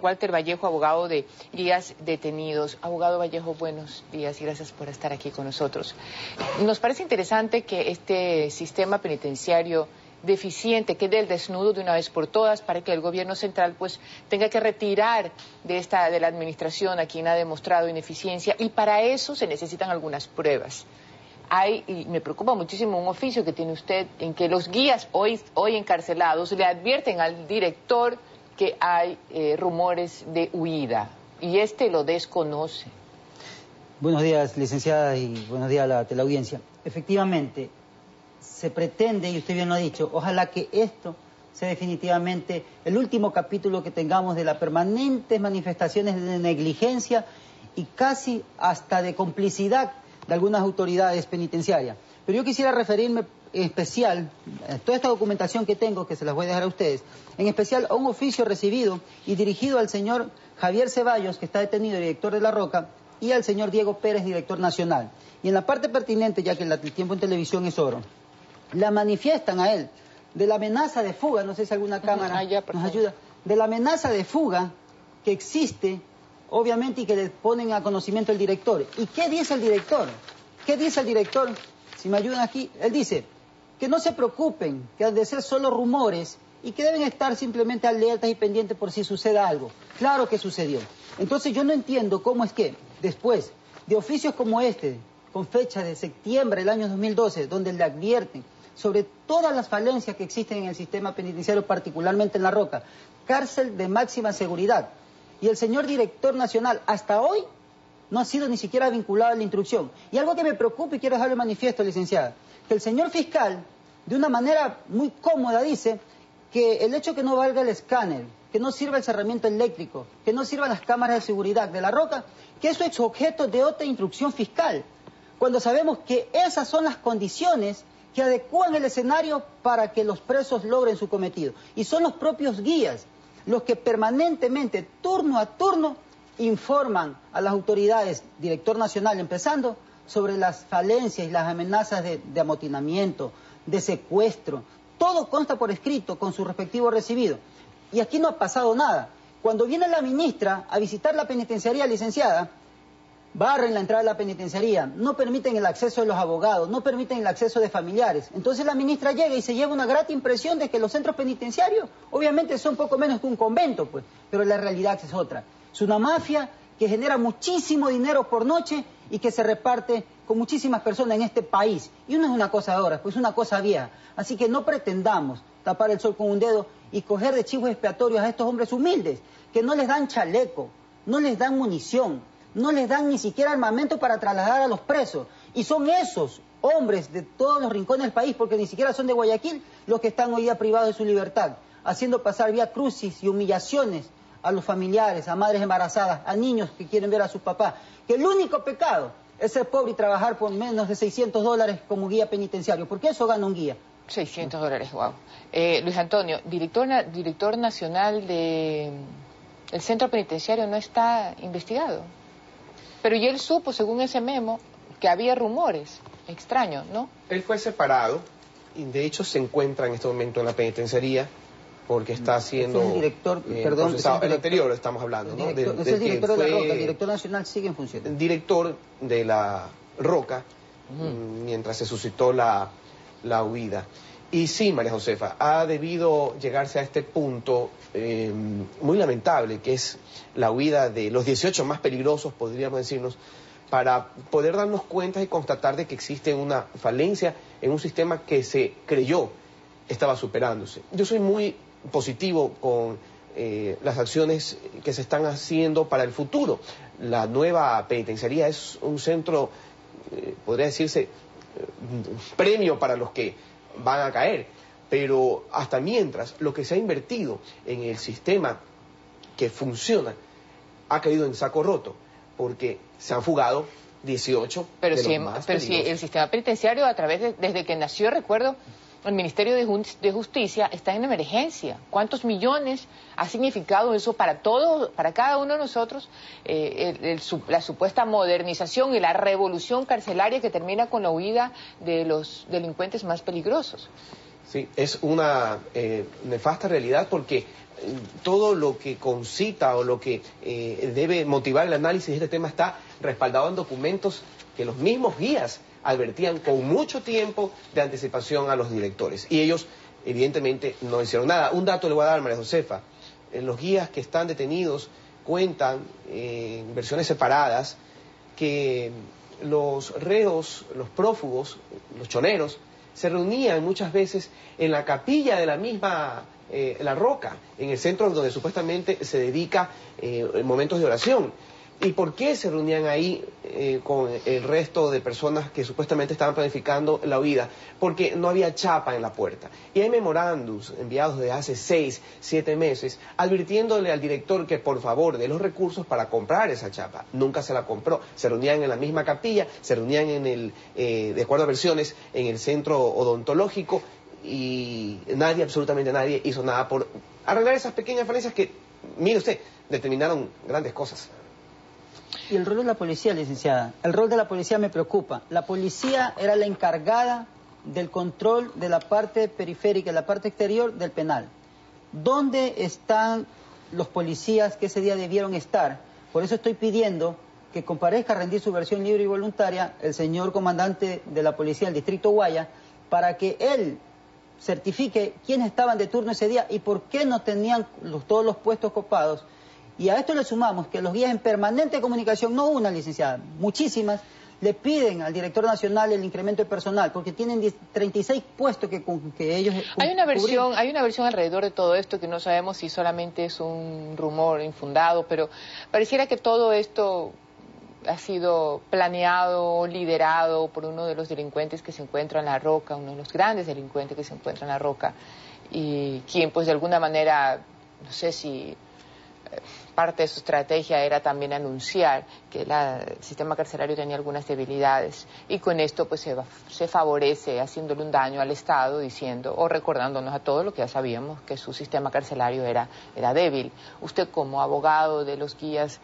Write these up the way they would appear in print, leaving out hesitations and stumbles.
Walter Vallejo, abogado de guías detenidos. Abogado Vallejo, buenos días y gracias por estar aquí con nosotros. Nos parece interesante que este sistema penitenciario deficiente quede el desnudo de una vez por todas para que el gobierno central pues tenga que retirar de la administración a quien ha demostrado ineficiencia, y para eso se necesitan algunas pruebas. Y me preocupa muchísimo un oficio que tiene usted en que los guías hoy encarcelados le advierten al director que hay rumores de huida, y este lo desconoce. Buenos días, licenciada, y buenos días a la teleaudiencia. Efectivamente, se pretende, y usted bien lo ha dicho, ojalá que esto sea definitivamente el último capítulo que tengamos de las permanentes manifestaciones de negligencia y casi hasta de complicidad de algunas autoridades penitenciarias. Pero yo quisiera referirme en especial a toda esta documentación que tengo, que se las voy a dejar a ustedes, en especial a un oficio recibido y dirigido al señor Javier Ceballos, que está detenido, director de La Roca, y al señor Diego Pérez, director nacional. Y en la parte pertinente, ya que el tiempo en televisión es oro, la manifiestan a él de la amenaza de fuga, no sé si alguna cámara nos ayuda, de la amenaza de fuga que existe, obviamente, y que le ponen a conocimiento el director. ¿Y qué dice el director? ¿Qué dice el director? Si me ayudan aquí, él dice que no se preocupen, que han de ser solo rumores y que deben estar simplemente alertas y pendientes por si suceda algo. Claro que sucedió. Entonces yo no entiendo cómo es que después de oficios como este, con fecha de septiembre del año 2012, donde le advierten sobre todas las falencias que existen en el sistema penitenciario, particularmente en La Roca, cárcel de máxima seguridad, y el señor director nacional hasta hoy no ha sido ni siquiera vinculado a la instrucción. Y algo que me preocupa y quiero dejarle manifiesto, licenciada, que el señor fiscal, de una manera muy cómoda, dice que el hecho que no valga el escáner, que no sirva el cerramiento eléctrico, que no sirvan las cámaras de seguridad de La Roca, que eso es objeto de otra instrucción fiscal, cuando sabemos que esas son las condiciones que adecúan el escenario para que los presos logren su cometido. Y son los propios guías los que permanentemente, turno a turno, informan a las autoridades, director nacional empezando, sobre las falencias y las amenazas de amotinamiento, de secuestro. Todo consta por escrito con su respectivo recibido. Y aquí no ha pasado nada. Cuando viene la ministra a visitar la penitenciaría, licenciada, barren la entrada de la penitenciaría, no permiten el acceso de los abogados, no permiten el acceso de familiares. Entonces la ministra llega y se lleva una grata impresión de que los centros penitenciarios obviamente son poco menos que un convento, pues, pero la realidad es otra. Es una mafia que genera muchísimo dinero por noche y que se reparte con muchísimas personas en este país. Y no es una cosa de ahora, pues es una cosa vieja. Así que no pretendamos tapar el sol con un dedo y coger de chivos expiatorios a estos hombres humildes, que no les dan chaleco, no les dan munición, no les dan ni siquiera armamento para trasladar a los presos. Y son esos hombres de todos los rincones del país, porque ni siquiera son de Guayaquil, los que están hoy día privados de su libertad, haciendo pasar vía crucis y humillaciones a los familiares, a madres embarazadas, a niños que quieren ver a sus papás. Que el único pecado es ser pobre y trabajar por menos de $600 como guía penitenciario, porque eso gana un guía. $600, wow. Luis Antonio, director nacional del centro penitenciario no está investigado. Pero y él supo, según ese memo, que había rumores extraños, ¿no? Él fue separado y de hecho se encuentra en este momento en la penitenciaría porque está siendo el director, perdón, el anterior estamos hablando, ¿no? Es el director de La Roca, el director nacional sigue en función. El director de La Roca, mientras se suscitó la huida. Y sí, María Josefa, ha debido llegarse a este punto muy lamentable, que es la huida de los 18 más peligrosos, podríamos decirnos, para poder darnos cuenta y constatar de que existe una falencia en un sistema que se creyó estaba superándose. Yo soy muy positivo con las acciones que se están haciendo para el futuro. La nueva penitenciaría es un centro, podría decirse, premio para los que van a caer, pero hasta mientras lo que se ha invertido en el sistema que funciona ha caído en saco roto, porque se han fugado 18 pero de si, los más pero peligrosos. si el sistema penitenciario, desde que nació, recuerdo, el Ministerio de Justicia está en emergencia. ¿Cuántos millones ha significado eso para todos, para cada uno de nosotros? La supuesta modernización y la revolución carcelaria que termina con la huida de los delincuentes más peligrosos. Sí, es una nefasta realidad porque todo lo que concita o lo que debe motivar el análisis de este tema está respaldado en documentos que los mismos guías advertían con mucho tiempo de anticipación a los directores. Y ellos, evidentemente, no hicieron nada. Un dato le voy a dar, María Josefa. Los guías que están detenidos cuentan en versiones separadas que los reos, los prófugos, los choneros, se reunían muchas veces en la capilla de la misma La Roca, en el centro donde supuestamente se dedica momentos de oración. ¿Y por qué se reunían ahí con el resto de personas que supuestamente estaban planificando la huida? Porque no había chapa en la puerta. Y hay memorándums enviados desde hace 6, 7 meses advirtiéndole al director que por favor dé los recursos para comprar esa chapa. Nunca se la compró. Se reunían en la misma capilla, se reunían en el, de acuerdo a versiones, en el centro odontológico y nadie, absolutamente nadie, hizo nada por arreglar esas pequeñas falencias que, mire usted, determinaron grandes cosas. Y el rol de la policía, licenciada, el rol de la policía me preocupa. La policía era la encargada del control de la parte periférica, la parte exterior del penal. ¿Dónde están los policías que ese día debieron estar? Por eso estoy pidiendo que comparezca a rendir su versión libre y voluntaria el señor comandante de la policía del distrito Guaya, para que él certifique quiénes estaban de turno ese día y por qué no tenían todos los puestos copados. Y a esto le sumamos que los guías en permanente comunicación, no una, licenciada, muchísimas, le piden al director nacional el incremento de personal, porque tienen 36 puestos que ellos hay una versión alrededor de todo esto que no sabemos si solamente es un rumor infundado, pero pareciera que todo esto ha sido planeado, liderado por uno de los delincuentes que se encuentra en La Roca, uno de los grandes delincuentes que se encuentra en La Roca, y quien pues de alguna manera, no sé si parte de su estrategia era también anunciar que el sistema carcelario tenía algunas debilidades y con esto pues se favorece haciéndole un daño al Estado diciendo o recordándonos a todos lo que ya sabíamos, que su sistema carcelario era débil. Usted como abogado de los guías,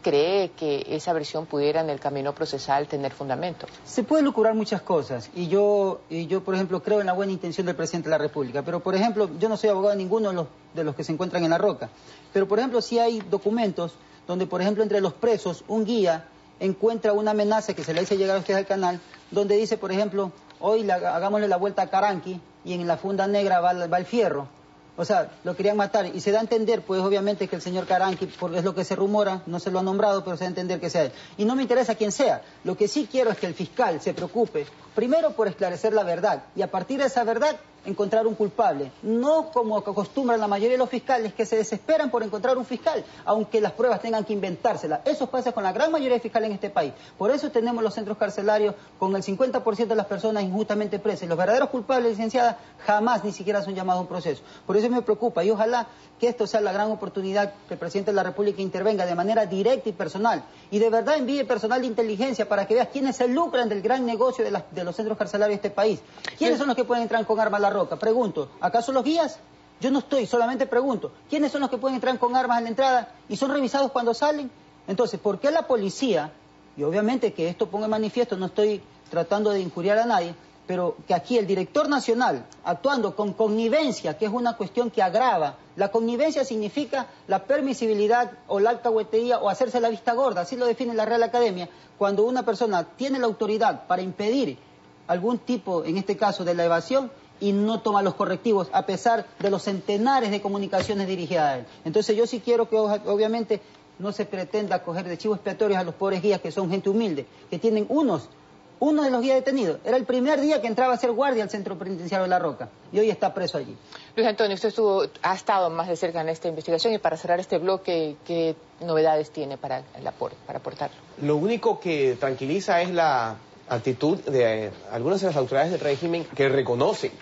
¿cree que esa versión pudiera en el camino procesal tener fundamento? Se pueden lucurar muchas cosas y yo, por ejemplo, creo en la buena intención del presidente de la República, pero, por ejemplo, yo no soy abogado de ninguno de los que se encuentran en La Roca, pero, por ejemplo, sí hay documentos donde, por ejemplo, entre los presos, un guía encuentra una amenaza que se le hizo llegar a usted al canal, donde dice, por ejemplo, hoy hagámosle la vuelta a Caranqui y en la funda negra va el fierro. O sea, lo querían matar y se da a entender, pues obviamente que el señor Caranqui, porque es lo que se rumora, no se lo ha nombrado, pero se da a entender que sea él. Y no me interesa quién sea, lo que sí quiero es que el fiscal se preocupe, primero por esclarecer la verdad y a partir de esa verdad encontrar un culpable. No como acostumbran la mayoría de los fiscales que se desesperan por encontrar un fiscal, aunque las pruebas tengan que inventárselas. Eso pasa con la gran mayoría de fiscales en este país. Por eso tenemos los centros carcelarios con el 50% de las personas injustamente presas. Y los verdaderos culpables, licenciada, jamás ni siquiera son llamados a un proceso. Por eso me preocupa y ojalá que esto sea la gran oportunidad que el presidente de la República intervenga de manera directa y personal. Y de verdad envíe personal de inteligencia para que veas quiénes se lucran del gran negocio de los centros carcelarios de este país. ¿Quiénes son los que pueden entrar con armas a La Roca? Pregunto, ¿acaso los guías? Yo no estoy, solamente pregunto. ¿Quiénes son los que pueden entrar con armas en la entrada y son revisados cuando salen? Entonces, ¿por qué la policía, y obviamente que esto ponga en manifiesto, no estoy tratando de injuriar a nadie, pero que aquí el director nacional, actuando con connivencia, que es una cuestión que agrava, la connivencia significa la permisibilidad o la alcahuetería o hacerse la vista gorda, así lo define la Real Academia, cuando una persona tiene la autoridad para impedir algún tipo, en este caso, de la evasión, y no toma los correctivos, a pesar de los centenares de comunicaciones dirigidas a él. Entonces yo sí quiero que, obviamente, no se pretenda coger de chivos expiatorios a los pobres guías, que son gente humilde, que tienen uno de los guías detenidos. Era el primer día que entraba a ser guardia al centro penitenciario de La Roca, y hoy está preso allí. Luis Antonio, usted ha estado más de cerca en esta investigación, y para cerrar este bloque, ¿qué novedades tiene para aportarlo? Lo único que tranquiliza es la actitud de algunas de las autoridades del régimen que reconocen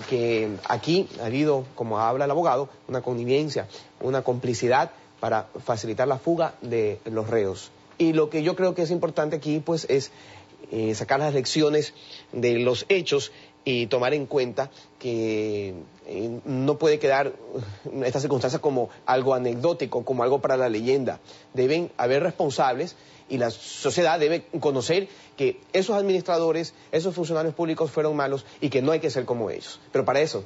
que aquí ha habido, como habla el abogado, una connivencia, una complicidad para facilitar la fuga de los reos. Y lo que yo creo que es importante aquí, pues, es sacar las lecciones de los hechos y tomar en cuenta que no puede quedar esta circunstancia como algo anecdótico, como algo para la leyenda. Deben haber responsables y la sociedad debe conocer que esos administradores, esos funcionarios públicos fueron malos y que no hay que ser como ellos. Pero para eso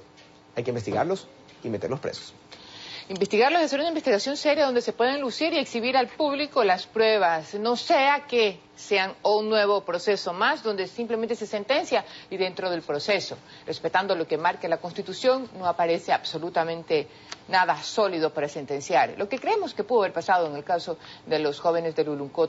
hay que investigarlos, y meterlos presos. Investigarlos es hacer una investigación seria donde se puedan lucir y exhibir al público las pruebas, no sea que sean un nuevo proceso más donde simplemente se sentencia y dentro del proceso, respetando lo que marque la Constitución, no aparece absolutamente nada sólido para sentenciar. Lo que creemos que pudo haber pasado en el caso de los jóvenes de Luluncoto